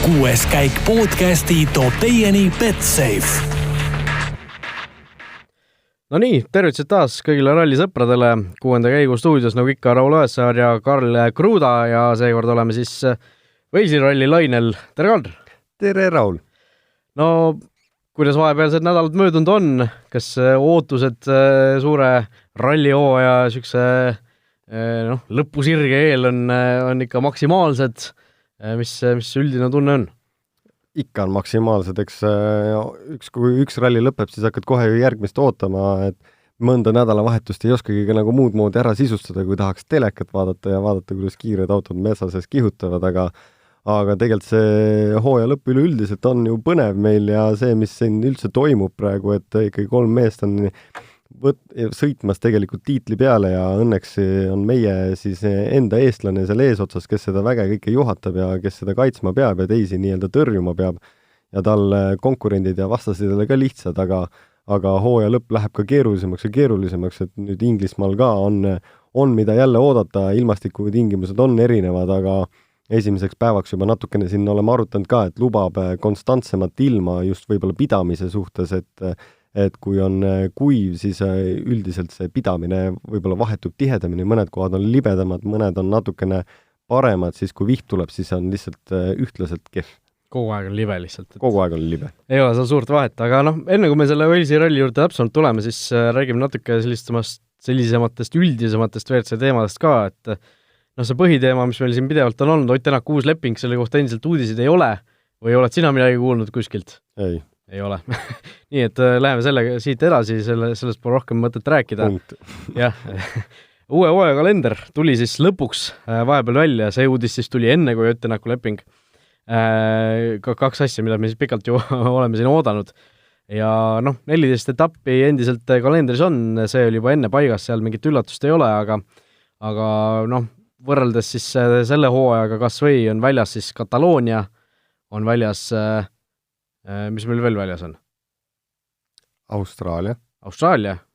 6. käik podcasti toob teieni Betsafe. No nii, tervitused taas kõigile rallisõpradele. 6. käigu stuudios nagu ikka Raul Õessaar ja Karl Kruda ja seekord oleme siis Walesi ralli lainel. Tere, Karl! Tere, Raul! No, kuidas vahepealsed nädalad möödunud on? Kas ootused suure rallihooaja sükse lõpusirge eel on ikka maksimaalsed? Mis üldine tunne on? Ikka on maksimaalsed, eks kui üks ralli lõpeb, siis hakkad kohe järgmist ootama, et mõnda nädalavahetust ei oskagi ka nagu muud moodi ära sisustada, kui tahaks telekat vaadata ja vaadata, kuidas kiired autod metsa sees kihutavad, aga tegelikult see hooaja lõpp üleüldiselt on ju põnev meil ja see, mis siin üldse toimub praegu, et ikkagi 3 meest on sõitmas tegelikult tiitli peale ja õnneks on meie siis enda eestlane seal eesotsas, kes seda väge kõike juhatab ja kes seda kaitsma peab ja teisi nii-öelda tõrjuma peab ja tal konkurendid ja vastasidele ka lihtsad, aga hooaja lõpp läheb ka keerulisemaks, et nüüd Inglismaal ka on mida jälle oodata, ilmastikutingimused on erinevad, aga esimeseks päevaks juba natukene siin oleme arutanud ka, et lubab konstantsemat ilma just võib-olla pidamise suhtes, et kui on kuiv, siis üldiselt see pidamine võib-olla vahetub tihedamini, mõned kohad on libedamad, mõned on natukene paremad, siis kui viht tuleb, siis on lihtsalt ühtlaselt kehv. Kogu aeg on libe lihtsalt. Kogu aeg on libe. Ei ole seal suurt vahet, aga enne kui me selle Walesi ralli juurde täpsemalt tuleme, siis räägime natuke sellisematest üldisematest WRC teemadest ka, et see põhiteema, mis meil siin pidevalt on olnud, Ott Tänak uus leping, selle kohta endiselt uudiseid ei ole või oled sina midagi kuulnud kuskilt? Ei ole. Nii, et läheme siit edasi, sellest pole rohkem mõtet rääkida. Punkt. Jah. Uue hooaja kalender tuli siis lõpuks vahepeal välja, see uudis siis tuli enne kui Ott Tänaku leping. Kaks asja, mida me siis pikalt ju oleme siin oodanud. Ja 14 etappi endiselt kalendris on, see oli juba enne paigas, seal mingit üllatust ei ole, aga võrreldes siis selle hooajaga kas või on väljas siis Kataloonia, on väljas mis meil veel väljas on? Austraalia,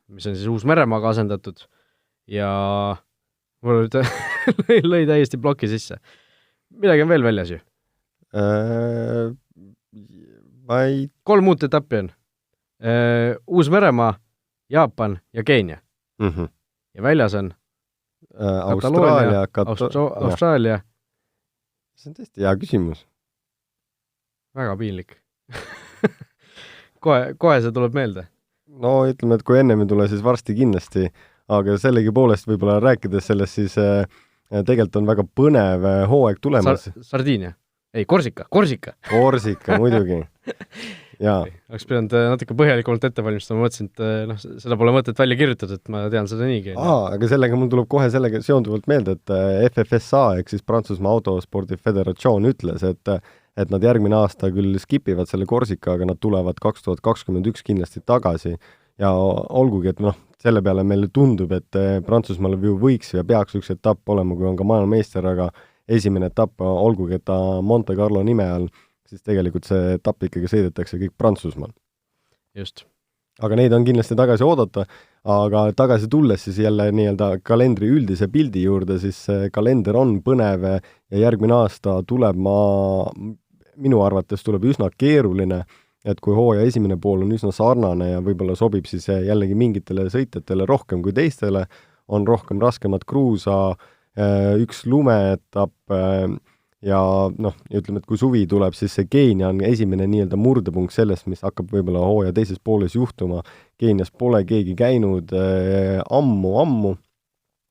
mis on siis Uus-Meremaaga asendatud ja mul lõi täiesti ploki sisse. Midagi on veel väljas ju? 3 muud etappi on. Uus-Meremaa, Jaapan ja Keenia. Ja väljas on Austraalia. See on tõesti hea küsimus. Väga piinlik. kohe see tuleb meelde. No ütleme, et kui enne me tule, siis varsti kindlasti, aga sellegi poolest võib-olla rääkides sellest, siis tegelikult on väga põnev hooaeg tulemas. Sardiinia? Ei, Korsika, muidugi. Jaa. Oleks pidanud natuke põhjalikumalt ette valmistama, mõtlesin, et seda pole mõtet välja kirjutada, et ma tean seda niigi. Aga sellega mul tuleb kohe sellega seonduvalt meelde, et FFSA ehk siis Prantsusmaa Autospordi Föderatsioon ütles, et nad järgmine aasta küll skipivad selle Korsika, aga nad tulevad 2021 kindlasti tagasi ja olgugi, et selle peale meile tundub, et Prantsusmaal võiks ja peaks üks etapp olema, kui on ka maailmameister, aga esimene etapp, olgugi, et ta Monte Carlo nime all, siis tegelikult see etapp ikkagi sõidetakse kõik Prantsusmaal. Just. Aga neid on kindlasti tagasi oodata, aga tagasi tulles siis jälle nii-öelda kalendri üldise pildi juurde, siis kalender on põnev ja järgmine aasta tuleb minu arvates tuleb üsna keeruline, et kui hooaja esimene pool on üsna sarnane ja võib-olla sobib siis jällegi mingitele sõitjatele rohkem kui teistele, on rohkem raskemat kruusa, üks lumeetapp ja ütleme, et kui suvi tuleb, siis see Keenia on esimene nii-öelda murdepunkt sellest, mis hakkab võib-olla hooaja teises pooles juhtuma. Keenias pole keegi käinud ammu,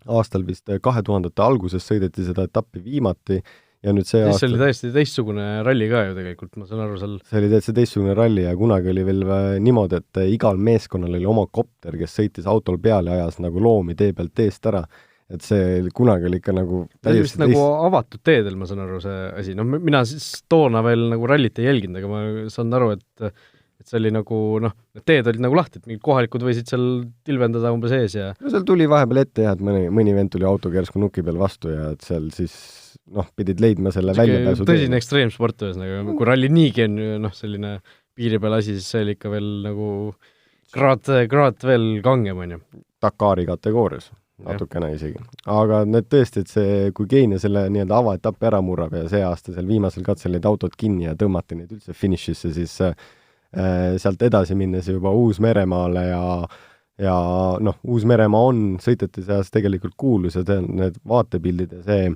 aastal vist 2000. alguses sõideti seda etappi viimati ja nüüd see aasta... See oli täiesti teistsugune ralli ka ju tegelikult, ma saan aru seal... See oli täiesti teistsugune ralli ja kunagi oli veel niimoodi, et igal meeskonnal oli oma kopter, kes sõitis autol peale ja ajas nagu loomi tee pealt teest ära. Et see kunagi oli ikka nagu täiesti nagu avatud teedel, ma saan aru see asi. Mina siis toona veel nagu rallit ei jälginud, aga ma saan aru, et see oli nagu, teed olid nagu lahti, et mingid kohalikud võisid seal tilvendada umbes ees ja... No seal tuli vahepeal ette jah, et mõni vend tuli auto kersku nuki peal vastu ja et seal siis pidid leidma selle väljapääsu. Tõsine ekstreemsport ühesõnaga, kui ralli niigi on selline piiri peal asi, siis see oli ikka veel nagu kraad veel kangem, on ju. Dakari kategoorias. natukene isegi. Aga need tõesti, et see, kui Keenia selle nii-öelda avaetappi ära murrab ja see aasta seal viimasel katsel neid autod kinni ja tõmmati neid üldse finišisse, siis sealt edasi minnes juba Uus-Meremaale ja noh, Uus-Meremaa on sõitjate seas tegelikult kuulus ja need vaatepildid ja see,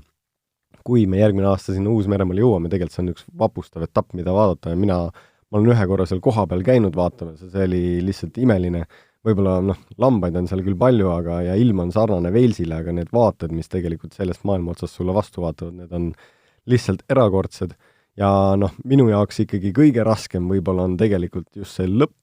kui me järgmine aasta sinna Uus-Meremaale jõuame, tegelikult see on üks vapustav etapp, mida vaadata ja ma olen ühe korra seal koha peal käinud vaatamas ja see oli lihtsalt imeline. Võib-olla lambaid on seal küll palju, aga ja ilm on sarnane Walesile, aga need vaated, mis tegelikult sellest maailma otsast sulle vastu vaatavad, need on lihtsalt erakordsed. Ja minu jaoks ikkagi kõige raskem võib-olla on tegelikult just see lõpp,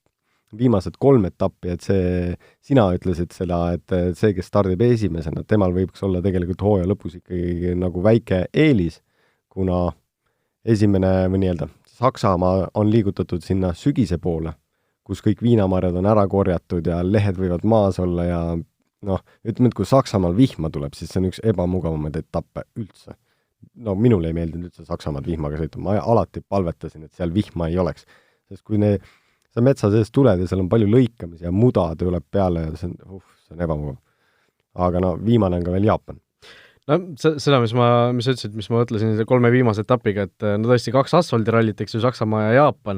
viimased 3 etappi, et see, sina ütlesid seda, et see, kes stardib esimesena, temal võiks olla tegelikult hooaja lõpus ikkagi nagu väike eelis, kuna esimene või nii-öelda Saksamaa on liigutatud sinna sügise poole, kus kõik viinamarjad on ära korjatud ja lehed võivad maas olla ja ütleme, et kui Saksamaal vihma tuleb, siis see on üks ebamugavamaid etappe üldse. Minule ei meeldinud üldse Saksamaad vihmaga sõita, ma alati palvetasin, et seal vihma ei oleks. Sest kui sa metsa sees tuled ja seal on palju lõikamisi ja muda tuleb peale ja see on ebamugav. Aga viimane on ka veel Jaapan. Seda, mis sa ütlesid, mis ma mõtlesin 3 viimase etapiga, et tõesti 2 asfaldirallit, eks ju, Saksamaa ja Jaapan,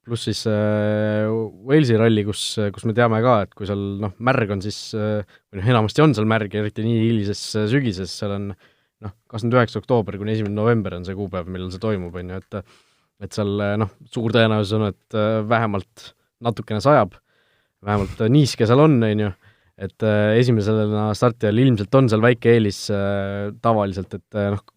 pluss siis Walesi ralli, kus me teame ka, et kui seal märg on, siis enamasti on seal märg, eriti nii hilises sügises, seal on 29. oktoober kuni 1. november on see kuupäev, millal see toimub, on ju, et seal suur tõenäosus on, et vähemalt natukene sajab, vähemalt niiske seal on ju, et esimesena startijal ilmselt on seal väike eelis tavaliselt, et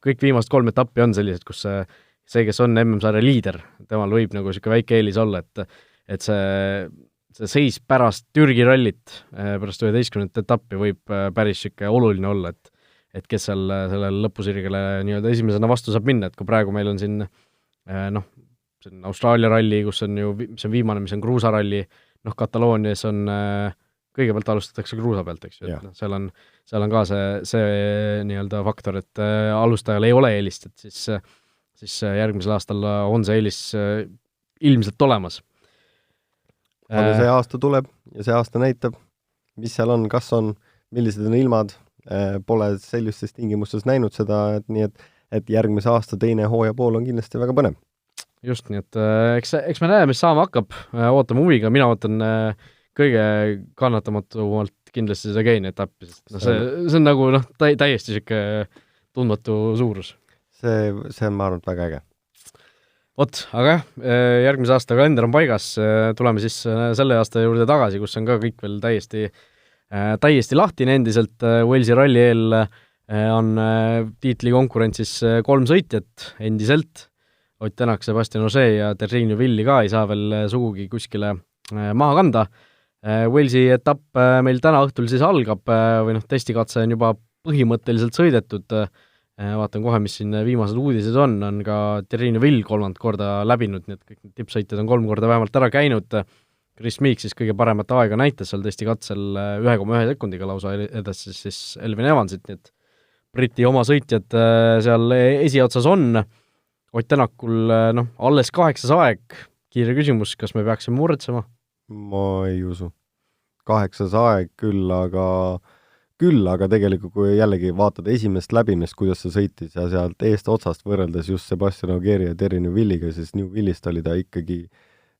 kõik viimast 3 etappi on sellised, kus see, kes on MM-sarja liider, temal võib nagu siuke väike eelis olla, et see seis pärast Türgi rallit, pärast 11. etappi võib päris siuke oluline olla, et kes seal sellele lõpusirgele nii-öelda esimesena vastu saab minna, et kui praegu meil on siin see on Austraalia ralli, kus on ju, mis on viimane, mis on kruusaralli, Kataloonias on kõigepealt alustatakse kruusa pealt, eks ju, et seal on ka see nii-öelda faktor, et alustajal ei ole eelist, et siis järgmisel aastal on see eelis ilmselt olemas. Aga see aasta tuleb ja see aasta näitab, mis seal on, kas on, millised on ilmad, pole sellistes tingimustes näinud seda, et nii, et järgmise aasta teine hooaja pool on kindlasti väga põnev. Just, nii et eks me näe, mis saama hakkab, ootame huviga, mina ootan kõige kannatamatumalt kindlasti seda Keenia etappi, sest see on nagu täiesti siuke tundmatu suurus. See on, ma arvan, väga äge. Aga järgmise aasta kalender on paigas, tuleme siis selle aasta juurde tagasi, kus on ka kõik veel täiesti lahtine endiselt. Walesi ralli eel on tiitli konkurentsis 3 sõitjat endiselt. Ott Tänak, Sebastian Ogier ja Terrine Villi ka ei saa veel sugugi kuskile maha kanda. Walesi etapp meil täna õhtul siis algab või testikatse on juba põhimõtteliselt sõidetud. Vaatan kohe, mis siin viimased uudised on ka Terrine Vill 3. korda läbinud, nii et kõik tippsõitjad on 3 korda vähemalt ära käinud. Chris Meek siis kõige paremat aega näitas seal testikatsel 1,1 sekundiga lausa edasi siis Elvin Evansit, nii et Briti oma sõitjad seal esiotsas on. Ott Tänakul alles 8. aeg, kiire küsimus, kas me peaksime muretsema? Ma ei usu. 8. aeg küll, aga tegelikult kui jällegi vaatad esimest läbimist, kuidas see sõitis ja sealt eest otsast võrreldes just Sebastian Ogieri ja Terrine Villiga, siis New Willist oli ta ikkagi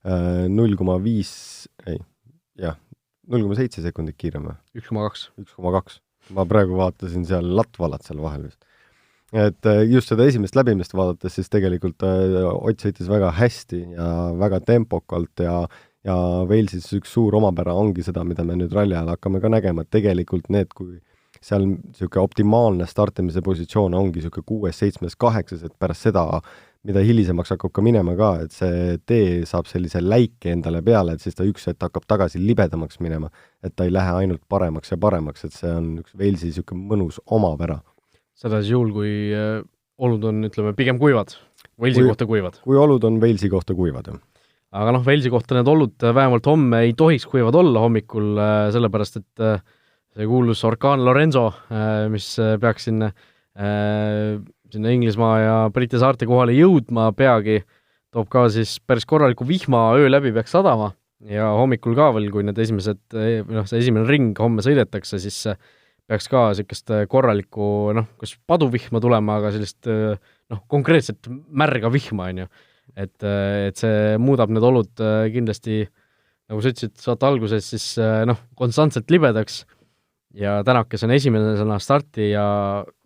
0,7 sekundit kiirem. 1,2. Ma praegu vaatasin seal latvalat seal vahel vist. Et just seda esimest läbimist vaadates, siis tegelikult Ott sõitis väga hästi ja väga tempokalt ja Walesis üks suur omapära ongi seda, mida me nüüd ralli ajal hakkame ka nägema, et tegelikult need, kui seal siuke optimaalne startimise positsioon ongi siuke 6, 7, 8, et pärast seda, mida hilisemaks hakkab ka minema ka, et see tee saab sellise läike endale peale, et siis ta üks hetk hakkab tagasi libedamaks minema, et ta ei lähe ainult paremaks ja paremaks, et see on üks Walesi siuke mõnus omapära. Seda siis juhul, kui olud on, ütleme, pigem kuivad, Walesi kohta kuivad. Kui olud on Walesi kohta kuivad, jah. Aga Walesi kohta need olud vähemalt homme ei tohiks kuivad olla hommikul, sellepärast, et see kuulus orkaan Lorenzo, mis peaks sinna Inglismaa ja Briti saarte kohale jõudma peagi, toob ka siis päris korraliku vihma, öö läbi peaks sadama ja hommikul ka veel, kui need see esimene ring homme sõidetakse, siis peaks ka niisugust korralikku, kas paduvihma tulema, aga sellist konkreetselt märga vihma, on ju. Et see muudab need olud kindlasti, nagu sa ütlesid saate alguses, siis konstantselt libedaks ja Tänak, kes on esimesena starti ja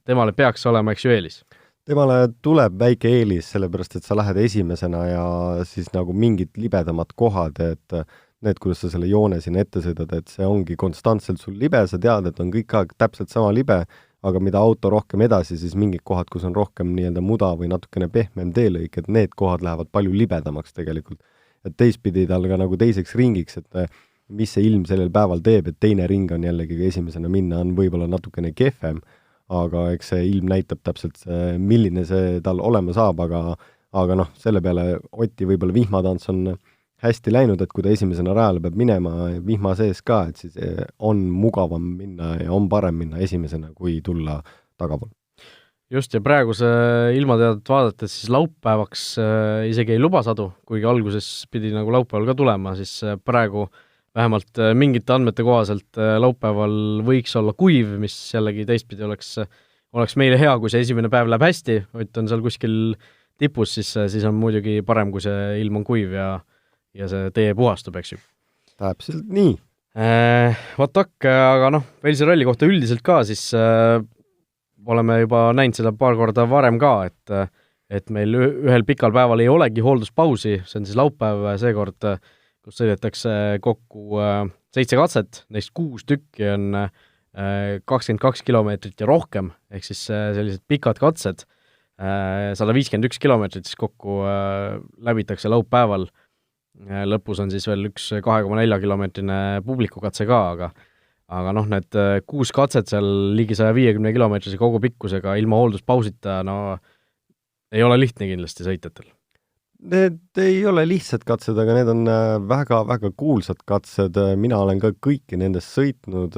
temale peaks olema, eks ju, eelis. Temale tuleb väike eelis, sellepärast et sa lähed esimesena ja siis nagu mingid libedamad kohad, et need, kuidas sa selle joone sinna ette sõidad, et see ongi konstantselt sul libe, sa tead, et on kõik aeg täpselt sama libe, aga mida auto rohkem edasi, siis mingid kohad, kus on rohkem nii-öelda muda või natukene pehmem teelõik, et need kohad lähevad palju libedamaks tegelikult. Et teistpidi tal ka nagu teiseks ringiks, et mis see ilm sellel päeval teeb, et teine ring on jällegi esimesena minna, on võib-olla natukene kehvem, aga eks see ilm näitab täpselt, milline see tal olema saab, aga selle peale Oti võib-olla vihmatants on hästi läinud, et kui ta esimesena rajale peab minema vihma sees ka, et siis on mugavam minna ja on parem minna esimesena, kui tulla tagapool. Just, ja praeguse ilmateadet vaadates siis laupäevaks isegi ei luba sadu, kuigi alguses pidi nagu laupäeval ka tulema, siis praegu vähemalt mingite andmete kohaselt laupäeval võiks olla kuiv, mis jällegi teistpidi oleks meile hea, kui see esimene päev läheb hästi, Ott on seal kuskil tipus, siis on muidugi parem, kui see ilm on kuiv ja see tee puhastub, eks ju. Täpselt nii. Aga Walesi ralli kohta üldiselt ka, siis oleme juba näinud seda paar korda varem ka, et meil ühel pikal päeval ei olegi hoolduspausi, see on siis laupäev seekord, kus sõidetakse kokku 7 katset, neist 6 tükki on 22 kilomeetrit ja rohkem, ehk siis sellised pikad katsed, 151 kilomeetrit siis kokku läbitakse laupäeval, lõpus on siis veel üks 2,4 kilomeetrine publikukatse ka, aga need 6 katset seal ligi 150 kilomeetrise kogu pikkusega ilma hoolduspausita, ei ole lihtne kindlasti sõitjatel. Need ei ole lihtsad katsed, aga need on väga-väga kuulsad katsed, mina olen ka kõiki nendest sõitnud,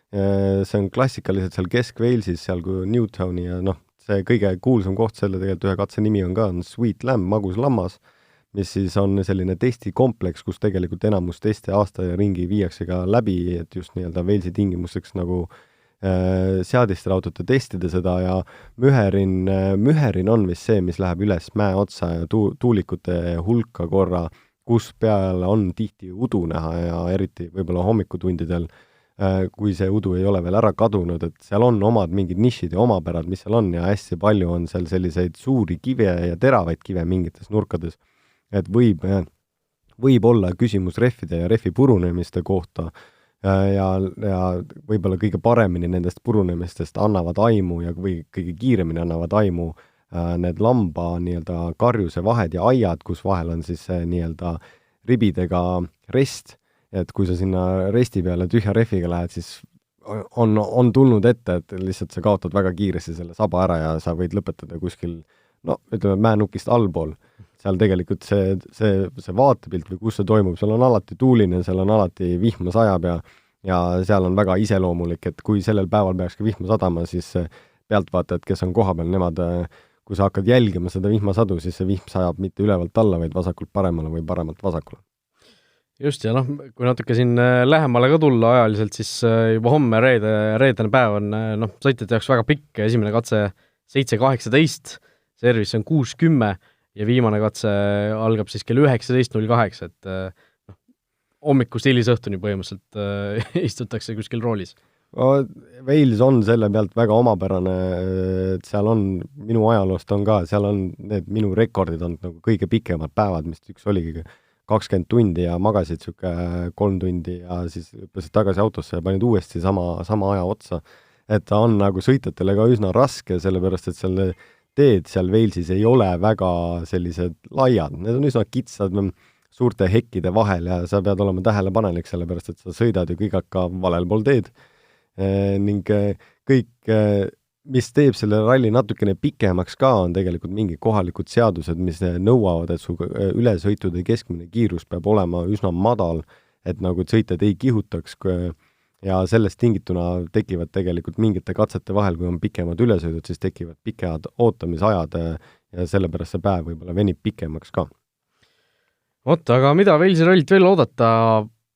see on klassikaliselt seal Kesk-Walesis, seal kui Newtowni ja see kõige kuulsam koht selle tegelikult ühe katse nimi on ka, on Sweet Lamb, magus lammas, mis siis on selline testikompleks, kus tegelikult enamus teste aasta ja ringi viiakse ka läbi, et just nii-öelda Walesi tingimusteks nagu seadistel autote testida seda ja müherin on vist see, mis läheb üles mäe otsa ja tuulikute hulka korra, kus peale on tihti udu näha ja eriti võib-olla hommikutundidel, kui see udu ei ole veel ära kadunud, et seal on omad mingid nišid ja omapärad, mis seal on ja hästi palju on seal selliseid suuri kive ja teravaid kive mingites nurkades, et võib olla küsimus rehvide ja rehvi purunemiste kohta ja võib-olla kõige paremini nendest purunemistest annavad aimu või kõige kiiremini annavad aimu need lamba nii-öelda karjuse vahed ja aiad, kus vahel on siis nii-öelda ribidega rest, et kui sa sinna resti peale tühja rehviga lähed, siis on tulnud ette, et lihtsalt sa kaotad väga kiiresti selle saba ära ja sa võid lõpetada kuskil, ütleme mäenukist allpool. Seal tegelikult see vaatepilt või kus see toimub, seal on alati tuuline, seal on alati vihma sajab ja seal on väga iseloomulik, et kui sellel päeval peaks ka vihma sadama, siis pealtvaatajad, kes on kohapeal, nemad, kui sa hakkad jälgima seda vihmasadu, siis see vihm sajab mitte ülevalt alla, vaid vasakult paremale või paremalt vasakule. Just, ja kui natuke siin lähemale ka tulla ajaliselt, siis juba homme reedene päev on sõitjate jaoks väga pikk, esimene katse 7.18, servis on 6.10 ja viimane katse algab siis kell 19.08, et hommikust hilisõhtuni põhimõtteliselt istutakse kuskil roolis. Wales on selle pealt väga omapärane, et seal on, minu ajaloost on ka, seal on need minu rekordid on nagu kõige pikemad päevad, mis üks oligi 20 tundi ja magasid siuke 3 tundi ja siis hüppasid tagasi autosse ja panid uuesti sama aja otsa. Et ta on nagu sõitjatele ka üsna raske, sellepärast et selle teed seal Walesis ei ole väga sellised laiad, need on üsna kitsad suurte hekkide vahel ja sa pead olema tähelepanelik, sellepärast et sa sõidad ju kõik ka valel pool teed ning kõik, mis teeb selle ralli natukene pikemaks ka, on tegelikult mingid kohalikud seadused, mis nõuavad, et su ülesõitude keskmine kiirus peab olema üsna madal, et nagu sõitjad ei kihutaks ja sellest tingituna tekivad tegelikult mingite katsete vahel, kui on pikemad ülesõidud, siis tekivad pikad ootamisajad ja sellepärast see päev võib-olla venib pikemaks ka. Aga mida Walesi rallit veel oodata?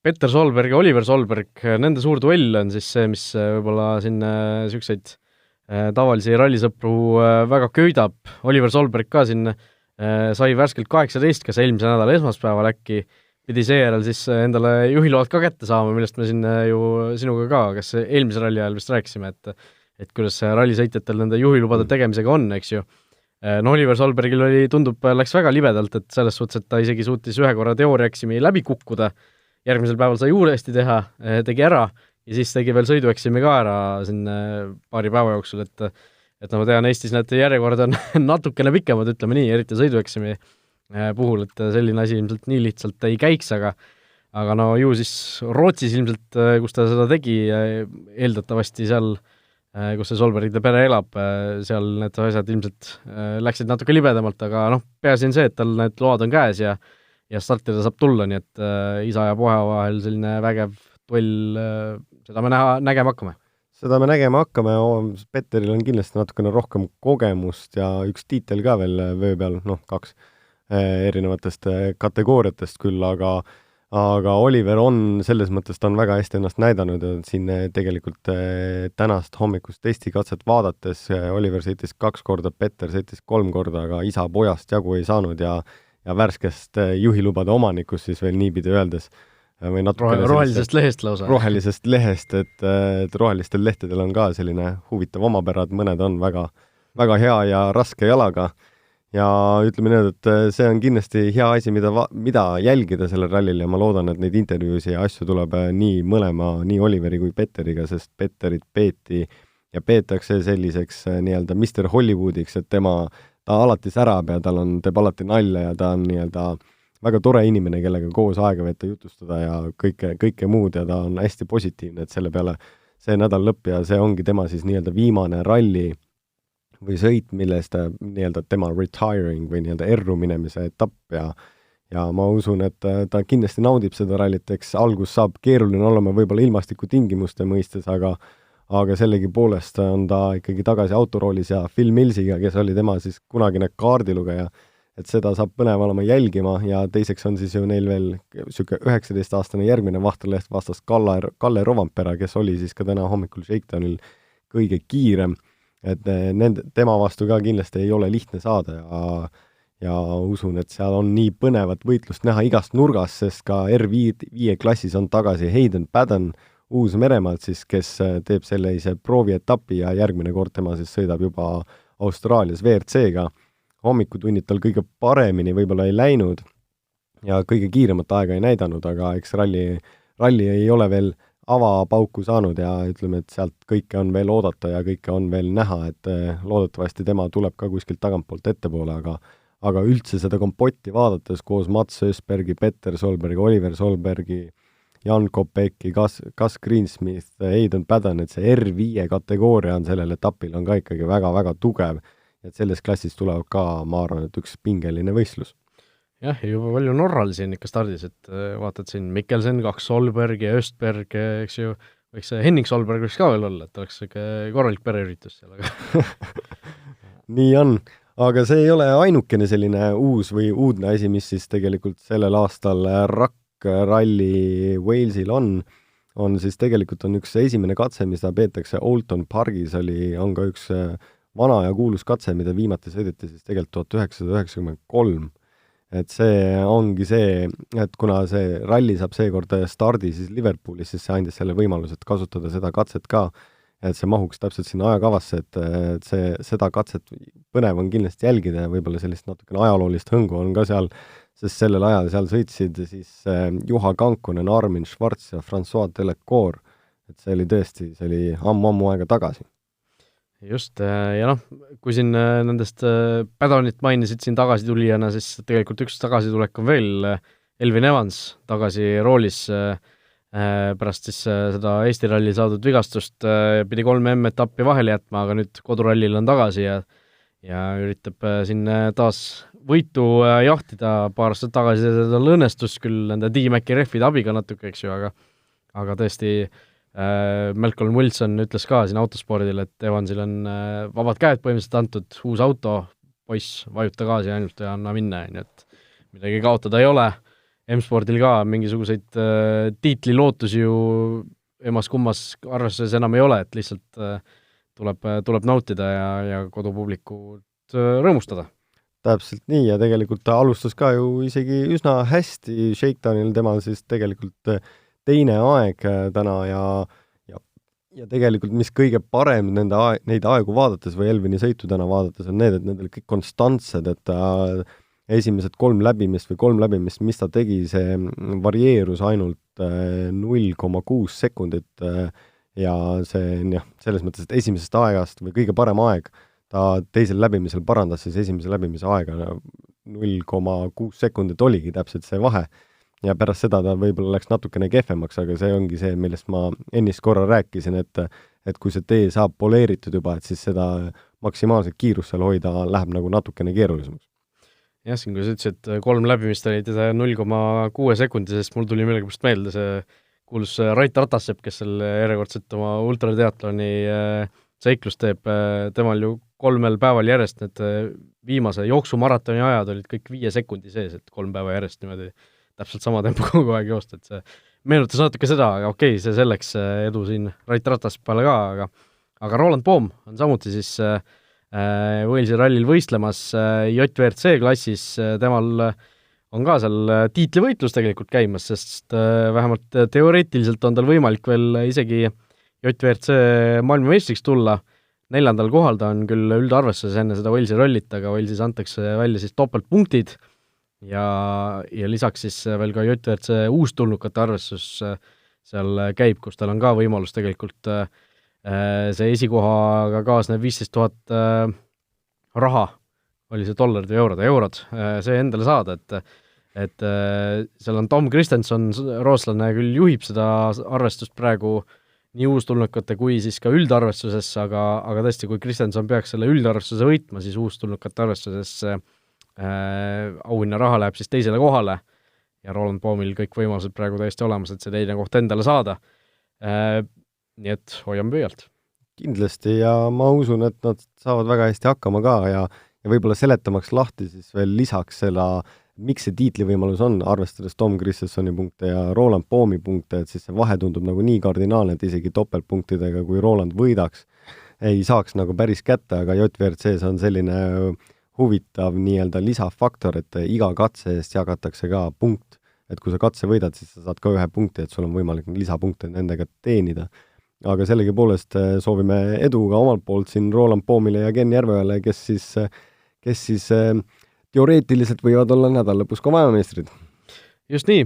Petter Solberg ja Oliver Solberg, nende suur duell on siis see, mis võib-olla siin niisuguseid tavalisi rallisõpru väga köidab. Oliver Solberg ka siin sai värskelt 18, kas eelmise nädala esmaspäeval äkki, pidi seejärel siis endale juhiload ka kätte saama, millest me siin ju sinuga ka, kas eelmise ralli ajal vist rääkisime, et kuidas rallisõitjatel nende juhilubade tegemisega on, eks ju. No Oliver Solbergil läks väga libedalt, et selles suhtes, et ta isegi suutis ühe korra teooriaeksimi läbi kukkuda, järgmisel päeval sai uuesti teha, tegi ära ja siis tegi veel sõidueksimi ka ära siin paari päeva jooksul, et ma tean, Eestis need järjekord on natukene pikemad, ütleme nii, eriti sõidueksimi puhul, et selline asi ilmselt nii lihtsalt ei käiks, aga no ju siis Rootsis ilmselt, kus ta seda tegi, eeldatavasti seal kus see Solbergide pere elab, seal need asjad ilmselt läksid natuke libedamalt, aga noh, peaasi on see, et tal need load on käes ja startida saab tulla, nii et isa ja poja vahel selline vägev duell, seda me nägema hakkame. Seda me nägema hakkame, Petteril on kindlasti natukene rohkem kogemust ja üks tiitel ka veel vöö peal, 2 erinevatest kategooriatest küll, aga Oliver on selles mõttes, ta on väga hästi ennast näidanud ja siin tegelikult tänast hommikust testikatset vaadates Oliver sõitis 2 korda, Petter sõitis 3 korda, aga isa pojast jagu ei saanud ja värskest juhilubade omanikust siis veel niipidi öeldes või rohelisest lehest lausa. Rohelisest lehest, et rohelistel lehtedel on ka selline huvitav omapärad, mõned on väga, väga hea ja raske jalaga. Ja ütleme nii, et see on kindlasti hea asi, mida jälgida sellel rallil ja ma loodan, et neid intervjuusi ja asju tuleb nii mõlema, nii Oliveri kui Petteriga, sest Petterit peeti ja peetakse selliseks nii-öelda Mr. Hollywoodiks, et ta alati särab ja teeb alati nalja ja ta on nii-öelda väga tore inimene, kellega koos aega veeta, jutustada ja kõike muud ja ta on hästi positiivne, et selle peale see nädal lõpp ja see ongi tema siis nii-öelda viimane ralli või sõit, millest nii-öelda tema retiring või nii-öelda erru minemise etapp ja ma usun, et ta kindlasti naudib seda rallit, eks algus saab keeruline olema võib-olla ilmastikutingimuste mõistes, aga sellegipoolest on ta ikkagi tagasi autoroolis ja Phil Millsiga, kes oli tema siis kunagine kaardilugeja, et seda saab põnev olema jälgima ja teiseks on siis ju neil veel siuke 19-aastane järgmine vahterleht vastas Kalle Rovampera, kes oli siis ka täna hommikul Shakedownil kõige kiirem, et tema vastu ka kindlasti ei ole lihtne saada ja usun, et seal on nii põnevat võitlust näha igast nurgast, sest ka R5 klassis on tagasi Hayden Paddon Uus-Meremaalt siis, kes teeb sellise proovietapi ja järgmine kord tema siis sõidab juba Austraalias WRC-ga. Hommikutunnid tal kõige paremini võib-olla ei läinud ja kõige kiiremat aega ei näidanud, aga eks ralli ei ole veel avapauku saanud ja ütleme, et sealt kõike on veel oodata ja kõike on veel näha, et loodetavasti tema tuleb ka kuskilt tagantpoolt ettepoole, aga üldse seda kompotti vaadates koos Mats Ösbergi, Petter Solbergi, Oliver Solbergi, Jan Kopecki, Gus Greensmith, Hayden Paddon, et see R5 kategooria on sellel etapil on ka ikkagi väga-väga tugev, et selles klassis tuleb ka, ma arvan, et üks pingeline võistlus. Jah, juba palju Norral siin ikka stardis, et vaatad siin Mikkelsen, 2 Solberg ja Östberg, eks ju, võiks Henning Solberg võiks ka veel olla, et oleks korralik pereüritus seal, aga nii on, aga see ei ole ainukene selline uus või uudne asi, mis siis tegelikult sellel aastal Ruck Rally Walesil on siis tegelikult on üks esimene katse, mida peetakse Oulton Pargis, on ka üks vana ja kuulus katse, mida viimati sõideti siis tegelikult 1993. Et see ongi see, et kuna see ralli saab seekord stardi siis Liverpoolis, siis see andis selle võimaluse, et kasutada seda katset ka, et see mahuks täpselt sinna ajakavasse, et seda katset põnev on kindlasti jälgida ja võib-olla sellist natukene ajaloolist hõngu on ka seal, sest sellel ajal seal sõitsid siis Juha Kankonen, Armin Schwarz ja François Delecour, et see oli ammu aega tagasi. Just, ja noh, kui siin nendest Paddonit mainisid siin tagasi tulijana, siis tegelikult üks tagasitulek on veel Elvin Evans tagasi roolis pärast siis seda Eesti ralli saadud vigastust, pidi 3 M-etappi vahele jätma, aga nüüd kodurallil on tagasi ja üritab siin taas võitu jahtida, paar aastat tagasi seda õnnestus küll nende D-Maci rehvide abiga natuke, eks ju, aga tõesti Malcolm Wilson ütles ka siin autospordil, et Evansil on vabad käed põhimõtteliselt antud, uus auto, poiss, vajuta gaasi ainult ja anna minna, et midagi kaotada ei ole. M-spordil ka mingisuguseid tiitlilootusi ju emas-kummas arvestuses enam ei ole, et lihtsalt tuleb nautida ja kodupublikut rõõmustada. Täpselt nii ja tegelikult ta alustas ka ju isegi üsna hästi Shakedownil, temal siis tegelikult teine aeg täna ja tegelikult mis kõige parem neid aegu vaadates või Elvini sõitu täna vaadates on need, et need olid kõik konstantsed, et ta esimesed 3 läbimist, mis ta tegi, see varieerus ainult 0,6 sekundit ja see on jah, selles mõttes, et esimesest aegast või kõige parem aeg, ta teisel läbimisel parandas siis esimese läbimise aega 0,6 sekundit oligi täpselt see vahe ja pärast seda ta võib-olla läks natukene kehvemaks, aga see ongi see, millest ma ennist korra rääkisin, et kui see tee saab poleeritud juba, et siis seda maksimaalset kiirust seal hoida läheb nagu natukene keerulisemaks. Jah, siin kui sa ütlesid, et 3 läbimist oli teda 0,6 sekundi, sest mul tuli millegipärast meelde see kuulus Rait Ratassepp, kes seal järjekordselt oma ultrateatloni seiklust teeb, temal ju 3 päeval järjest need viimase jooksumaratoni ajad olid kõik 5 sekundi sees, et 3 päeva järjest niimoodi täpselt sama tempo kogu aeg joosta, et see meenutas natuke seda, aga okei, see selleks edu siin Rait Ratasseppale ka, aga Roland Poom on samuti siis Walesi rallil võistlemas JVRC klassis, temal on ka seal tiitlivõitlus tegelikult käimas, sest vähemalt teoreetiliselt on tal võimalik veel isegi JVRC maailmameistriks tulla. 4. kohal ta on küll üldarvestuses enne seda Walesi rallit, aga Walesis antakse välja siis topeltpunktid ja lisaks siis veel ka JVRC uustulnukate arvestus seal käib, kus tal on ka võimalus tegelikult see esikohaga kaasnev 15 000 raha, oli see dollarid või eurod, see endale saada, et seal on Tom Kristenson, rootslane küll juhib seda arvestust praegu nii uustulnukate kui siis ka üldarvestuses, aga tõesti, kui Kristenson peaks selle üldarvestuse võitma, siis uustulnukate arvestuses auhinna raha läheb siis teisele kohale ja Roland Poomil kõik võimalused praegu täiesti olemas, et see teine koht endale saada. Nii et hoiame pöialt. Kindlasti ja ma usun, et nad saavad väga hästi hakkama ka ja võib-olla seletamaks lahti siis veel lisaks selle, miks see tiitlivõimalus on, arvestades Tom Kristensoni punkte ja Roland Poomi punkte, et siis see vahe tundub nagu nii kardinaalne, et isegi topeltpunktidega, kui Roland võidaks, ei saaks nagu päris kätte, aga JVRC-s on selline huvitav nii-öelda lisafaktor, et iga katse eest jagatakse ka punkt. Et kui sa katse võidad, siis sa saad ka 1 punkti, et sul on võimalik lisapunkte nendega teenida. Aga sellegi poolest soovime edu ka omalt poolt siin Roland Poomile ja Ken Järveõele, kes siis teoreetiliselt võivad olla nädallapus ka maailmameistrid. Just nii.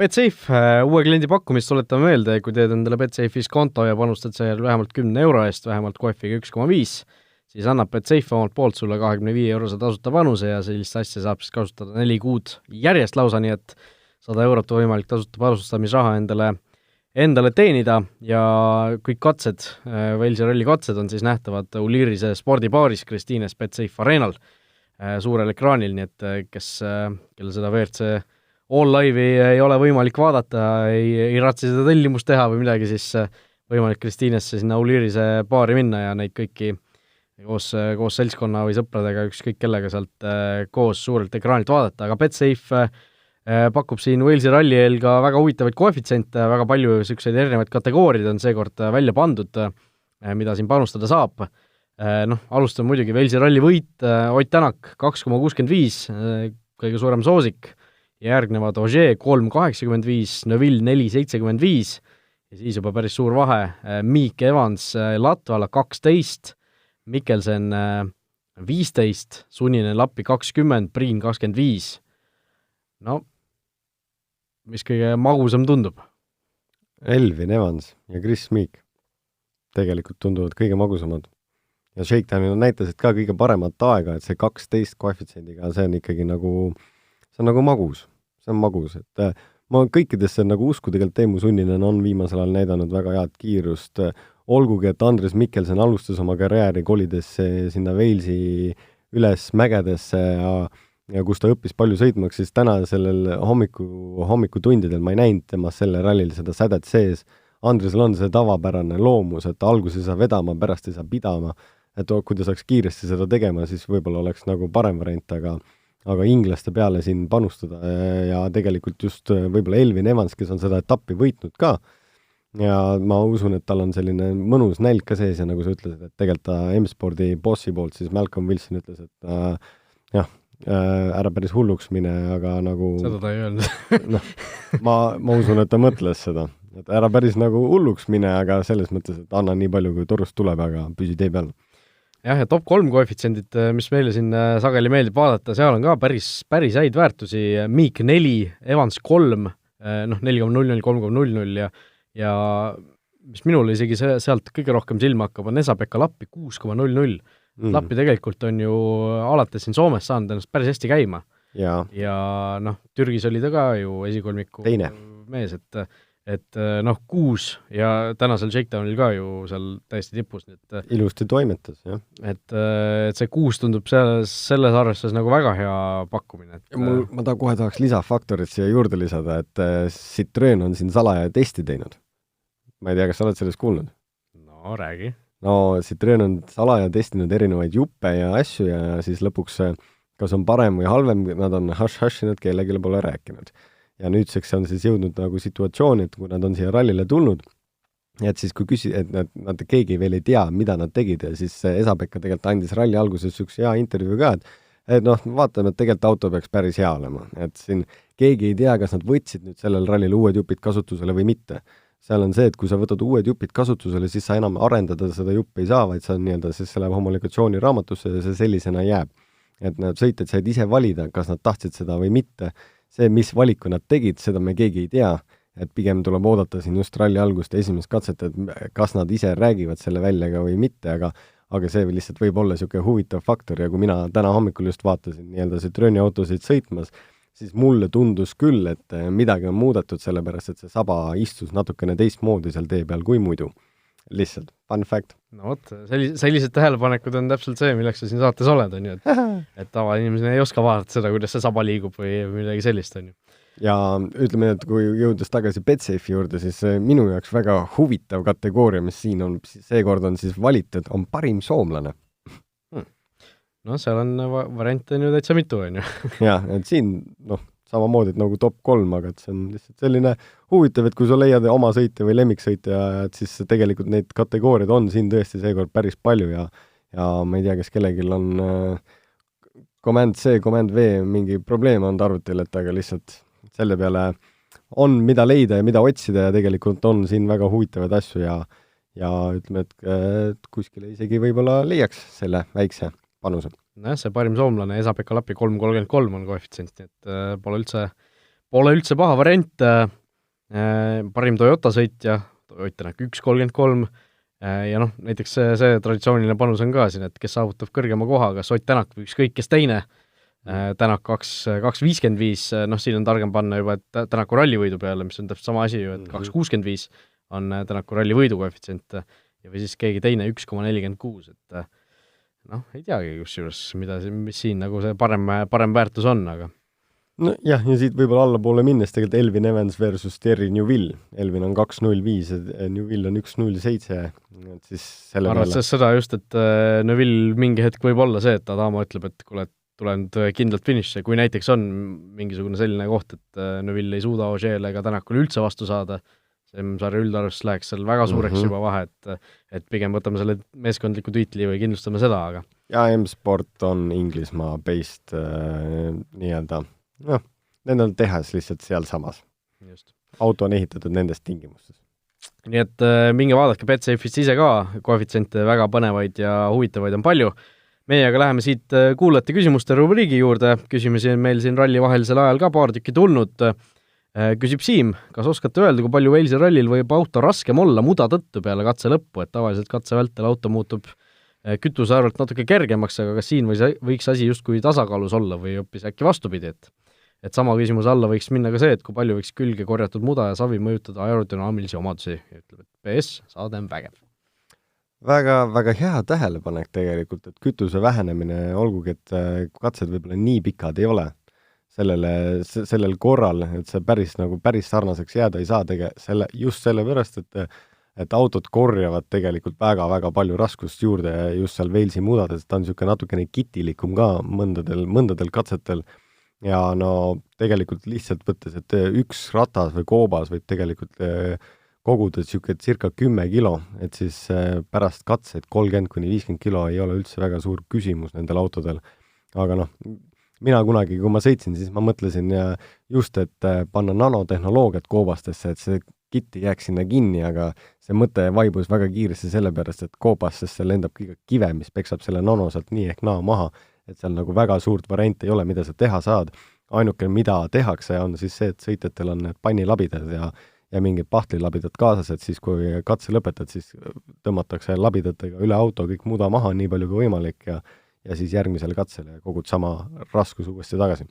Betsafe uue kliendi pakkumist tuletame meelde, kui teed endale Betsafe'is konto ja panustad seal vähemalt 10 euro eest, vähemalt koefiga 1,5, siis annab Betsafe omalt poolt sulle 25 eurose tasuta panuse ja sellist asja saab siis kasutada 4 kuud järjest lausa, nii et 100 eurot võimalik tasuta panustamisraha endale teenida ja kõik katsed, Walesi ralli katsed on siis nähtavad Ulirise spordibaaris Kristiines Betsafe Arenal suurel ekraanil, nii et kellel seda WRC All Live'i ei ole võimalik vaadata, ei ratsi seda tellimust teha või midagi, siis võimalik Kristiinesse sinna Ulirise baari minna ja neid kõiki koos seltskonna või sõpradega ükskõik kellega sealt koos suurelt ekraanilt vaadata, aga Betsafe pakub siin Walesi ralli eel ka väga huvitavaid koefitsiente, väga palju selliseid erinevaid kategooriaid on seekord välja pandud, mida siin panustada saab. Alustame muidugi Walesi ralli võit, Ott Tänak 2,65, kõige suurem soosik, järgnevad Ogier 3,85, Neville 4,75 ja siis juba päris suur vahe, Miik Evans Latvala 12, Mikkelsen 15, Sunninen Lappi 20, Priin 25. No, mis kõige magusam tundub? Elvin Evans ja Chris Meek tegelikult tunduvad kõige magusamad. Ja Shakedownil näitasid ka kõige paremat aega, et see 12 koefitsiendiga, see on ikkagi nagu magus. See on magus, et ma kõikidesse nagu usku tegelikult Teemu Sunninen on viimasel ajal näidanud väga head kiirust, olgugi, et Andres Mikkelsen alustas oma karjääri kolides sinna Walesi üles mägedesse ja kus ta õppis palju sõitmaks, siis täna sellel hommikutundidel ma ei näinud temast selle rallil seda sädet sees. Andresel on see tavapärane loomus, et alguses ei saa vedama, pärast ei saa pidama, et kui ta saaks kiiresti seda tegema, siis võib-olla oleks nagu parem variant, aga inglaste peale siin panustada ja tegelikult just võib-olla Elvin Evans, kes on seda etappi võitnud ka, ja ma usun, et tal on selline mõnus nälg ka sees ja nagu sa ütlesid, et tegelikult ta M-spordi bossi poolt, siis Malcolm Wilson ütles, et ära päris hulluks mine, aga nagu seda ta ei öelnud. ma usun, et ta mõtles seda, et ära päris nagu hulluks mine, aga selles mõttes, et anna nii palju, kui torust tuleb, aga püsi tee peal. Jah, ja top 3 koefitsiendid, mis meile siin sageli meeldib vaadata, seal on ka päris häid väärtusi, Meek 4, Evans 3, 4,00, 3,00 ja mis minule isegi sealt kõige rohkem silma hakkab, on Esa-Pekka Lappi 6,00. Lappi tegelikult on ju alates siin Soomes saanud ennast päris hästi käima. Ja Türgis oli ta ka ju esikolmiku Teine mees, et 6 ja tänasel Shakedownil ka ju seal täiesti tipus. Ilusti toimetas, jah. Et see 6 tundub selles arvestuses nagu väga hea pakkumine. Ma kohe tahaks lisafaktorit siia juurde lisada, et Citroen on siin salaja testi teinud. Ma ei tea, kas sa oled sellest kuulnud? No, räägi. No, Citroen on salaja testinud erinevaid juppe ja asju ja siis lõpuks kas on parem või halvem, nad on hash-hashinud, kellegile pole rääkinud. Ja nüüdseks on siis jõudnud nagu situatsiooni, et kui nad on siia rallile tulnud, et siis kui et nad keegi veel ei tea, mida nad tegid ja siis Esa-Pekka tegelikult andis ralli alguses üks hea intervjuu ka, et vaatame, et tegelikult auto peaks päris hea olema. Et siin keegi ei tea, kas nad võtsid nüüd sellel rallil uued jupid kasutusele või mitte. Seal on see, et kui sa võtad uued jupid kasutusele, siis sa enam arendada seda juppi ei saa, vaid sa nii-öelda, siis see läheb homologatsiooni raamatusse ja see sellisena jääb. Et nad sõitjad said ise valida, kas nad tahtsid seda või mitte. See, mis valiku nad tegid, seda me keegi ei tea, et pigem tuleb oodata siin just ralli algust esimest katset, et kas nad ise räägivad selle välja ka või mitte, aga see lihtsalt võib olla niisugune huvitav faktor ja kui mina täna hommikul just vaatasin nii-öelda Citroeni autosid sõitmas, siis mulle tundus küll, et midagi on muudetud, sellepärast et see saba istus natukene teistmoodi seal tee peal kui muidu. Lihtsalt, fun fact. No vot, sellised tähelepanekud on täpselt see, milleks sa siin saates oled, on ju, et tavainimesena ei oska vaadata seda, kuidas see saba liigub või midagi sellist, on ju. Ja ütleme, et kui jõudes tagasi Betsafe'i juurde, siis minu jaoks väga huvitav kategooria, mis siin on, seekord on siis valitud, on parim soomlane. No seal on variante on ju täitsa mitu, on ju. Jah, et siin, samamoodi nagu top 3, aga et see on lihtsalt selline huvitav, et kui sa leiad oma sõitja või lemmiksõitja, et siis tegelikult neid kategooriad on siin tõesti seekord päris palju ja ma ei tea, kes kellegil on Command C, Command V mingi probleem on arvutil, et aga lihtsalt selle peale on mida leida ja mida otsida ja tegelikult on siin väga huvitavaid asju ja ütleme, et kuskile isegi võib-olla leiaks selle väikse panuse. See parim soomlane Esa-Pekka Lappi 3,33 on koefitsient, nii et pole üldse paha variant. Parim Toyota sõitja, Toyota 1,33 ja näiteks see traditsiooniline panus on ka siin, et kes saavutab kõrgema koha, kas Ott Tänak või ükskõik kes teine. Tänak 2,55, siin on targem panna juba, et Tänaku rallivõidu peale, mis on täpselt sama asi ju, et 2,65 on Tänaku rallivõidu koefitsient ja või siis keegi teine 1,46, et ei teagi kusjuures, mis siin nagu see parem väärtus on, aga jah, ja siit võib-olla allapoole minnes tegelikult Elvin Evans versus Terry Newville. Elvin on 2,05 ja Newville on 1,07, et siis selle arvates seda just, et Newville mingi hetk võib olla see, et Adamo ütleb, et kuule, tulen kindlalt finišisse, kui näiteks on mingisugune selline koht, et Newville ei suuda Ožeele ega Tänakule üldse vastu saada, sarja üldarvus läheks seal väga suureks juba vahe, et pigem võtame selle meeskondliku tiitli või kindlustame seda, aga ja M-Sport on Inglismaa-based nii-öelda, nendel tehas lihtsalt seal samas. Just. Auto on ehitatud nendest tingimustes. Nii et minge vaadake Betsafe'ist ise ka, koefitsiente väga põnevaid ja huvitavaid on palju. Meie aga läheme siit kuulajate küsimuste rubriigi juurde, küsimusi on meil siin ralli vahelisel ajal ka paar tükki tulnud. Küsib Siim, kas oskate öelda, kui palju Walesi rallil võib auto raskem olla muda tõttu peale katse lõppu, et tavaliselt katse vältel auto muutub kütuse arvelt natuke kergemaks, aga kas siin võiks asi justkui tasakaalus olla või hoopis äkki vastupidi, et sama küsimuse alla võiks minna ka see, et kui palju võiks külge korjatud muda ja savi mõjutada aerodünaamilisi omadusi, ütleb, et PS, saade on vägev. Väga, väga hea tähelepanek tegelikult, et kütuse vähenemine, olgugi, et katsed võib-olla nii pikad ei ole, sellel korral, et see päris sarnaseks jääda ei saa just sellepärast, et et autod korjavad tegelikult väga-väga palju raskust juurde just seal Walesi mudades, ta on niisugune natukene kitilikum ka mõndadel katsetel ja no tegelikult lihtsalt võttes, et üks ratas või koobas võib tegelikult koguda niisugune circa 10 kilo, et siis pärast katseid 30-50 kilo ei ole üldse väga suur küsimus nendel autodel. Aga noh, mina kunagi, kui ma sõitsin, siis ma mõtlesin just, et panna nanotehnoloogiat koobastesse, et see kitti jääks sinna kinni, aga see mõte vaibus väga kiiresti sellepärast, et koobastesse lendab kõige kive, mis peksab selle nano sealt nii ehk naa maha, et seal nagu väga suurt varianti ei ole, mida sa teha saad. Ainuke, mida tehakse, on siis see, et sõitjatel on need pannilabidad ja mingid pahtlilabidad kaasas, et siis kui katse lõpetad, siis tõmmatakse labidatega üle auto kõik muda maha nii palju kui võimalik ja siis järgmisele katsele kogud sama raskus uuesti tagasi.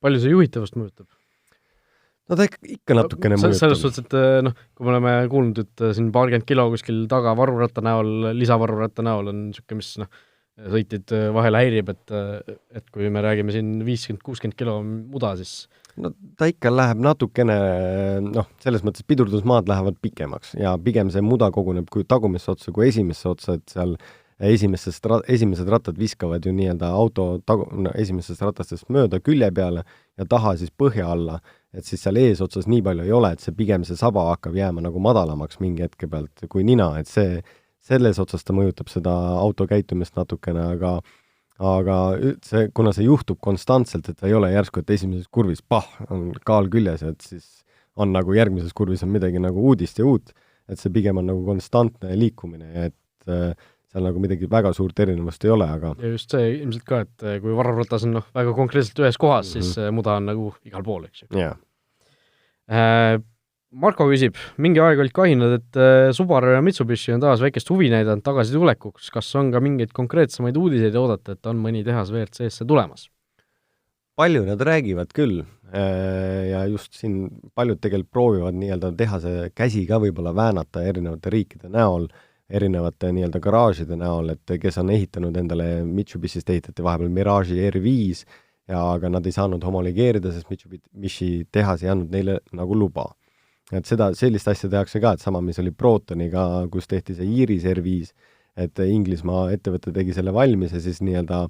Palju see juhitavust mõjutab? No ta ikka natukene mõjutab. Selles suhtes, et kui me oleme kuulnud, et siin 20 kilo kuskil taga varuratta näol, lisavaruratta näol on niisugune, mis sõitjad vahel häirib, et kui me räägime siin 50-60 kilo muda, siis no ta ikka läheb natukene, selles mõttes pidurdusmaad lähevad pikemaks ja pigem see muda koguneb kui tagumisse otsa kui esimesse otsa, et seal esimesed rattad viskavad ju nii-öelda auto esimesest ratastest mööda külje peale ja taha siis põhja alla, et siis seal eesotsas nii palju ei ole, et see pigem see saba hakkab jääma nagu madalamaks mingi hetke pealt kui nina, et selles otsas ta mõjutab seda auto käitumist natukene, aga kuna see juhtub konstantselt, et ta ei ole järsku, et esimeses kurvis on kaal küljes, et siis on nagu järgmises kurvis on midagi nagu uudist ja uut, et see pigem on nagu konstantne liikumine, et seal nagu midagi väga suurt erinevust ei ole, aga ja just see ilmselt ka, et kui varravratas on väga konkreetselt ühes kohas, siis muda on nagu igal pool, eks ju. Yeah. Marko küsib, mingi aeg olid kahinad, et Subaru ja Mitsubishi on taas väikest huvi näidanud tagasi tulekuks. Kas on ka mingeid konkreetsemaid uudiseid oodata, et on mõni tehas WRC-sse tulemas? Palju nad räägivad küll ja just siin paljud tegelikult proovivad nii-öelda tehase käsi ka võib-olla väänata erinevate riikide näol, erinevate nii-öelda garaažide näol, et kes on ehitanud endale Mitsubishist ehitati vahepeal Mirage R5 aga nad ei saanud homologeerida, sest Mitsubishi tehas ei andnud neile nagu luba. Et sellist asja tehakse ka, et sama, mis oli Protoniga, kus tehti see Iris R5, et Inglismaa ettevõte tegi selle valmis ja siis nii-öelda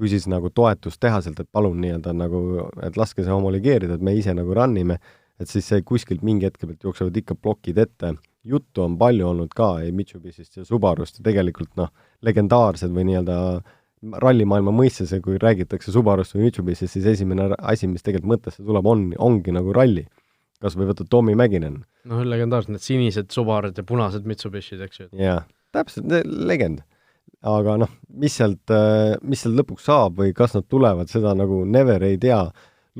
küsis nagu toetust tehaselt, et palun nii-öelda nagu, et laske see homologeerida, et me ise nagu rannime, et siis see kuskilt mingi hetke pealt jooksevad ikka plokid ette. Juttu on palju olnud ka Mitsubishist ja Subarust ja tegelikult legendaarsed või nii-öelda rallimaailma mõistes, kui räägitakse Subarust või Mitsubishist, siis esimene asi, mis tegelikult mõttesse tuleb, ongi nagu ralli. Kas või võtta Tommy Mäkinen? Legendaarsed, need sinised Subarud ja punased Mitsubishid, eks ju? Jaa, täpselt, legend. Aga mis sealt lõpuks saab või kas nad tulevad, seda nagu never ei tea.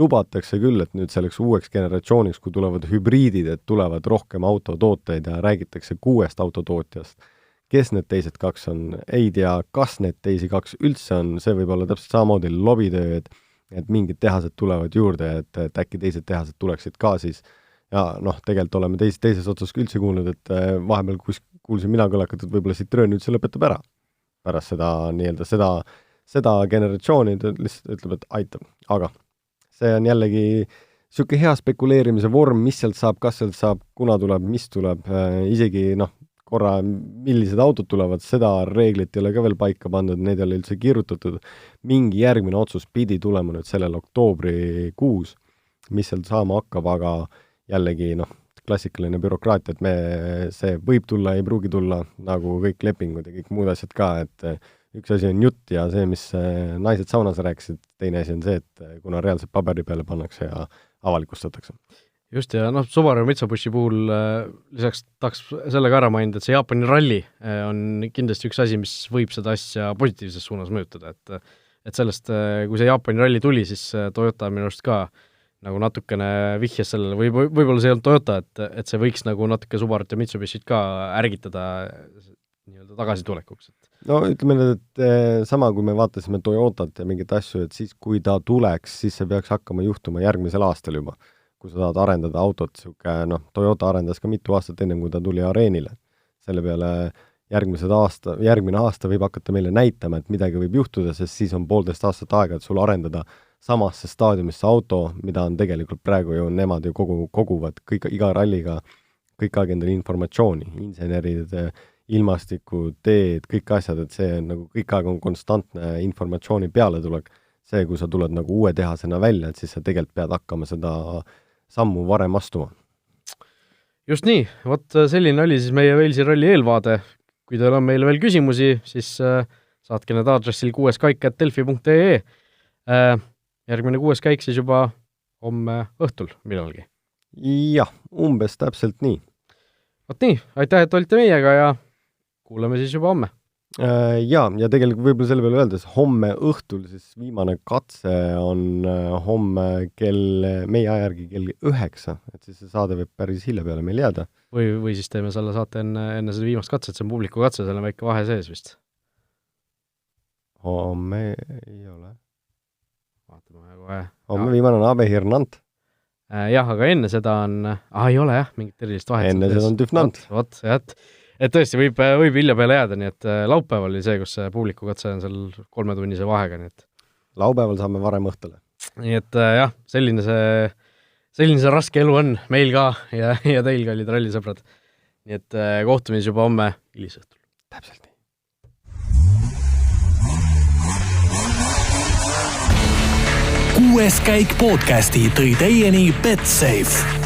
Lubatakse küll, et nüüd selleks uueks generatsiooniks, kui tulevad hübriidid, et tulevad rohkem autotooteid ja räägitakse 6 autotootjast. Kes need teised 2 on? Ei tea, kas need teisi 2 üldse on, see võib olla täpselt samamoodi lobitöö, et mingid tehased tulevad juurde, et äkki teised tehased tuleksid ka siis. Ja tegelikult oleme teises otsas üldse kuulnud, et vahepeal kuulsin mina kõlakat, et võib-olla Citroen nüüd see lõpetab ära. Pärast seda nii-öelda seda generatsiooni lihtsalt ütleb, et aitab. Aga see on jällegi siuke hea spekuleerimise vorm, mis sealt saab, kas sealt saab, kuna tuleb, mis tuleb, isegi korra, millised autod tulevad, seda reeglit ei ole ka veel paika pandud, need ei ole üldse kirjutatud. Mingi järgmine otsus pidi tulema nüüd sellel oktoobrikuus, mis sealt saama hakkab, aga jällegi klassikaline bürokraatia, et see võib tulla, ei pruugi tulla, nagu kõik lepingud ja kõik muud asjad ka, et üks asi on jutt ja see, mis naised saunas rääkisid, teine asi on see, et kuna reaalselt paberi peale pannakse ja avalikustatakse. Just ja Subaru ja Mitsubishi puhul lisaks tahaks sellega ära mainida, et see Jaapani ralli on kindlasti üks asi, mis võib seda asja positiivses suunas mõjutada, et sellest, kui see Jaapani ralli tuli, siis Toyota minu arust ka nagu natukene vihjas sellele, võib-olla see ei olnud Toyota, et see võiks nagu natuke Subarut ja Mitsubishit ka ärgitada nii-öelda tagasitulekuks. Ütleme, et sama kui me vaatasime Toyotat ja mingit asju, et siis kui ta tuleks, siis see peaks hakkama juhtuma järgmisel aastal juba, kui sa tahad arendada autot, Toyota arendas ka mitu aastat enne, kui ta tuli areenile. Selle peale järgmine aasta võib hakata meile näitama, et midagi võib juhtuda, sest siis on 1,5 aastat aega, et sul arendada samasse staadiumisse auto, mida on tegelikult praegu ju nemad ju koguvad iga ralliga kõik aeg endale informatsiooni, insenerid, ilmastiku, teed, kõik asjad, et see on nagu kõik aeg on konstantne informatsiooni pealetulek. See, kui sa tuled nagu uue tehasena välja, et siis sa tegelikult pead hakkama seda sammu varem astuma. Just nii, vot selline oli siis meie Walesi ralli eelvaade. Kui teil on meile veel küsimusi, siis saatke need aadressil 6kaik@delfi.ee. Järgmine 6 käik siis juba homme õhtul millalgi. Jah, umbes täpselt nii. Vot nii, aitäh, et olite meiega ja kuuleme siis juba homme. Ja tegelikult võib-olla selle peale öeldes, homme õhtul siis viimane katse on homme meie ajärgi kell 9, et siis see saade võib päris hilja peale meil jääda. Või siis teeme selle saate enne seda viimast katset, see on publiku katse, selle väike vahe sees vist. Homme ei ole. Vaatame kohe. Homme viimane on Abe Hirnant. Jah, aga enne seda on... ei ole jah, mingit erilist vahet. Enne seda on Tüfnant. Vot, et tõesti võib hilja peale jääda, nii et laupäeval oli see, kus publiku katse on seal 3-tunnise vahega, nii et... Laupäeval saame varem õhtule. Nii et jah, selline see raske elu on meil ka ja teil, kallid rallisõbrad. Nii et kohtumis juba homme hilisõhtul. Täpselt nii. Kuues käik podcasti tõi teieni Betsafe.